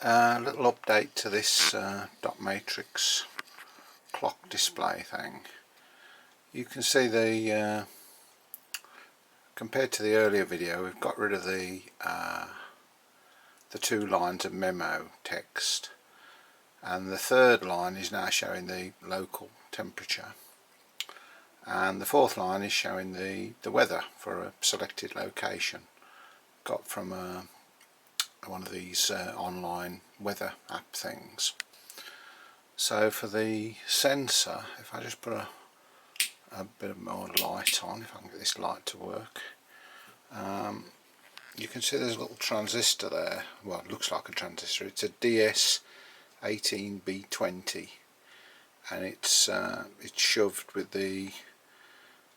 A little update to this dot matrix clock display thing. You can see the compared to the earlier video, we've got rid of the 2 lines of memo text, and the third line is now showing the local temperature, and the fourth line is showing the weather for a selected location, got from one of these online weather app things. So for the sensor, if I just put a bit more light on, if I can get this light to work, you can see there's a little transistor there. Well, it looks like a transistor. It's a DS18B20, and it's shoved with the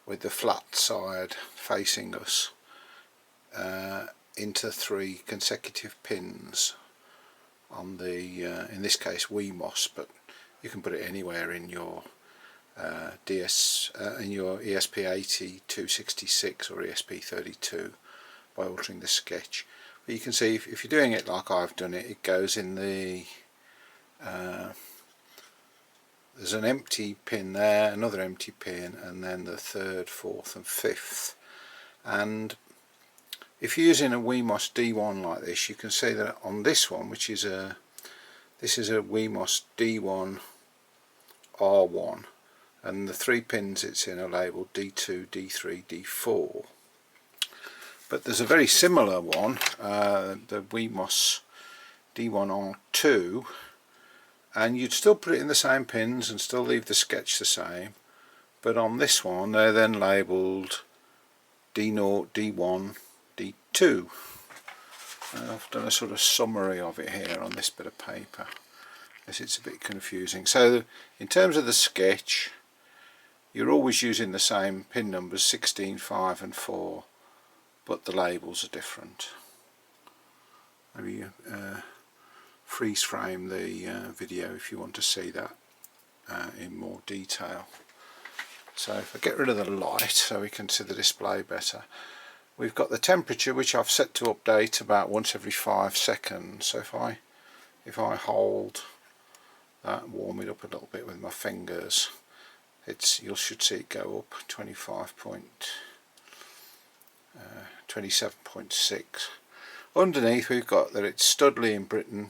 flat side facing us into 3 consecutive pins on the in this case WeMOS, but you can put it anywhere in your in your ESP8266 or ESP32 by altering the sketch. But you can see if you're doing it like I've done it, it goes in the there's an empty pin there, another empty pin, and then the 3rd, 4th and 5th. And if you're using a WeMOS D1 like this, you can see that on this one, which is this is a WeMOS D1 R1, and the 3 pins it's in are labelled D2, D3, D4. But there's a very similar one, the WeMOS D1 R2, and you'd still put it in the same pins and still leave the sketch the same, but on this one they're then labelled D0, D1, D2. I've done a sort of summary of it here on this bit of paper, as it's a bit confusing. So in terms of the sketch, you're always using the same pin numbers, 16, 5 and 4, but the labels are different. Maybe you freeze frame the video if you want to see that in more detail. So if I get rid of the light so we can see the display better, we've got the temperature, which I've set to update about once every 5 seconds. So if I hold that, warm it up a little bit with my fingers, you should see it go up 27.6. Underneath we've got that it's Studley in Britain,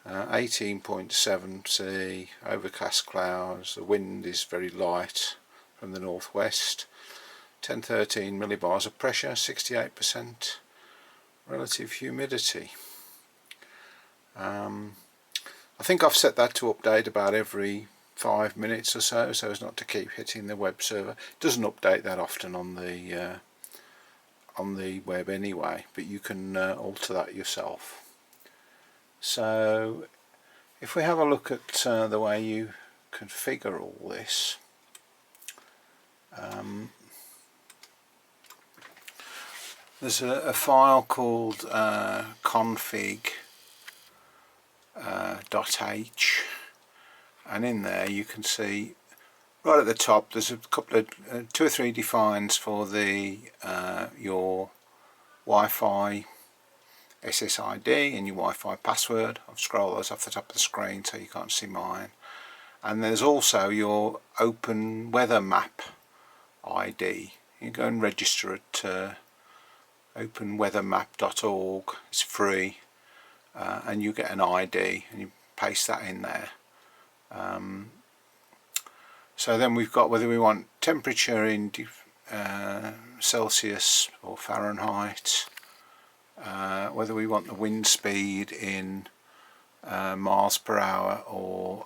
18.7 C, overcast clouds, the wind is very light from the northwest, 1013 millibars of pressure, 68% relative humidity. I think I've set that to update about every 5 minutes or so as not to keep hitting the web server. It doesn't update that often on the web anyway, but you can alter that yourself. So if we have a look at the way you configure all this, there's a file called config.h, and in there you can see right at the top there's a couple of 2 or 3 defines for the your Wi-Fi SSID and your Wi-Fi password. I've scrolled those off the top of the screen so you can't see mine. And there's also your Open Weather Map ID. You go and register at openweathermap.org. It's free, and you get an ID and you paste that in there. So then we've got whether we want temperature in Celsius or Fahrenheit, whether we want the wind speed in miles per hour or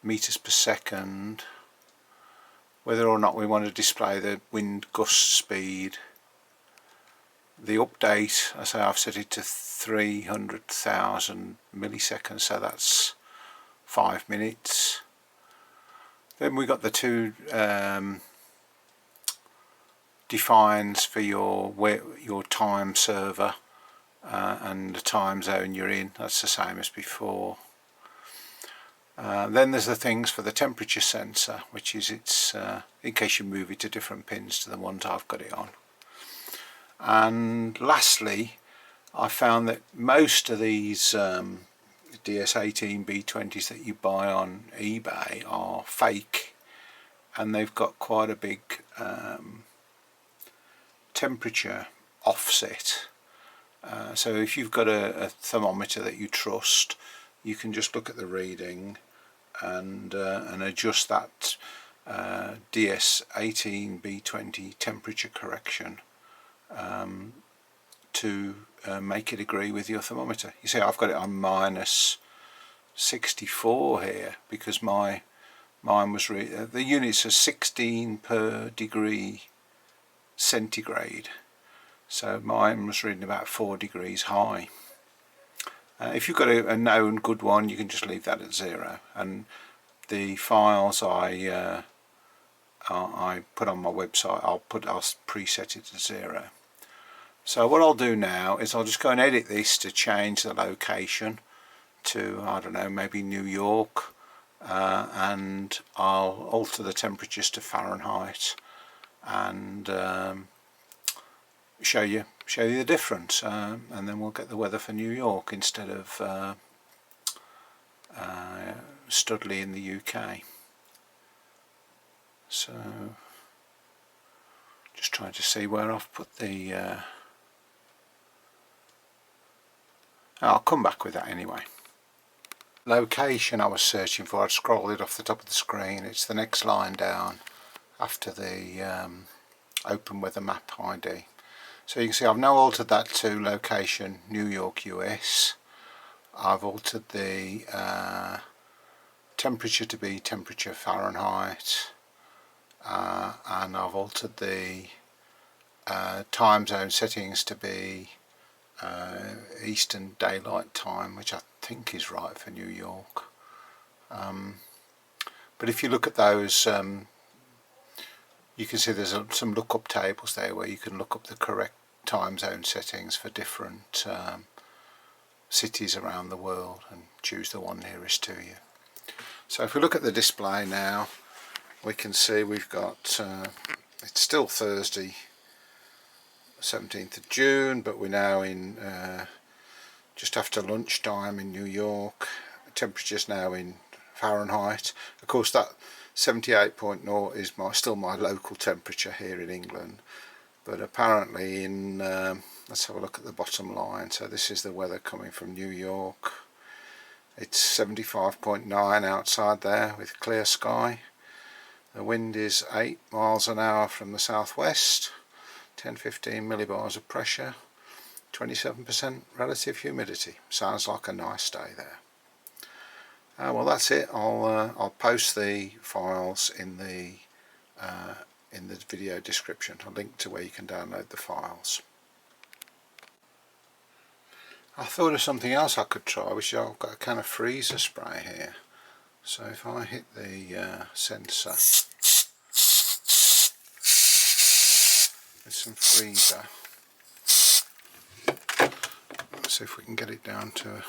meters per second, whether or not we want to display the wind gust speed. The update, I say I've set it to 300,000 milliseconds, so that's 5 minutes. Then we got the 2 defines for your time server and the time zone you're in. That's the same as before. Then there's the things for the temperature sensor, which is in case you move it to different pins to the ones I've got it on. And lastly, I found that most of these DS18B20s that you buy on eBay are fake, and they've got quite a big temperature offset. So if you've got a thermometer that you trust, you can just look at the reading and adjust that DS18B20 temperature correction to make it agree with your thermometer. You see, I've got it on minus 64 here because mine was the units are 16 per degree centigrade, so mine was reading about 4 degrees high. If you've got a known good one, you can just leave that at 0, and the files I put on my website, I'll preset it to 0. So what I'll do now is I'll just go and edit this to change the location to, I don't know, maybe New York, and I'll alter the temperatures to Fahrenheit and show you the difference, and then we'll get the weather for New York instead of Studley in the UK. So just trying to see where I've put the I'll come back with that anyway. Location I was searching for, I'd scrolled it off the top of the screen. It's the next line down after the Open Weather Map ID. So you can see I've now altered that to location New York, US. I've altered the temperature to be temperature Fahrenheit, and I've altered the time zone settings to be Eastern Daylight Time, which I think is right for New York. But if you look at those, you can see there's some lookup tables there where you can look up the correct time zone settings for different cities around the world and choose the one nearest to you. So if we look at the display now, we can see we've got it's still Thursday 17th of June, but we're now in just after lunchtime in New York. Temperature's now in Fahrenheit. Of course that 78.0 is still my local temperature here in England, but apparently in let's have a look at the bottom line. So this is the weather coming from New York. It's 75.9 outside there with clear sky. The wind is 8 miles an hour from the southwest. 10-15 millibars of pressure, 27% relative humidity. Sounds like a nice day there. Well, that's it. I'll post the files in the video description. I'll link to where you can download the files. I thought of something else I could try, which I've got a kind of freezer spray here. So if I hit the sensor with some freezer, let's see if we can get it down to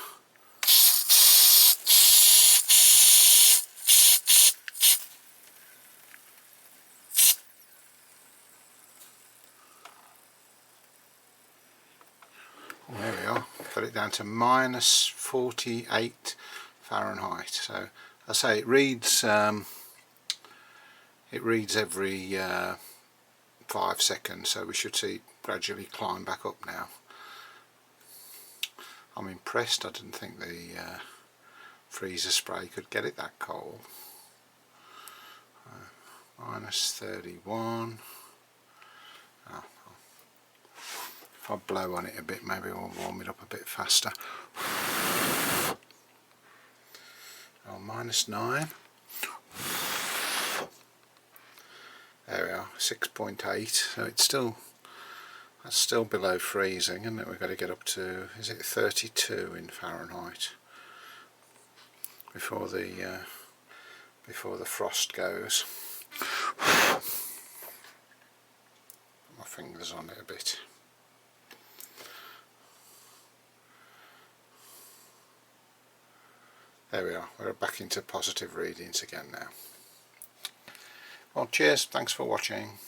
there we are, got it down to minus 48 Fahrenheit. So I say it reads every 5 seconds, so we should see it gradually climb back up now. I'm impressed. I didn't think the freezer spray could get it that cold. Minus 31. Oh, if I blow on it a bit, maybe we'll warm it up a bit faster. Oh, minus 9. There we are, 6.8. So that's still below freezing, isn't it? We've got to get up to, is it 32 in Fahrenheit before the frost goes. Put my fingers on it a bit. There we are, we're back into positive readings again now. Well, cheers, thanks for watching.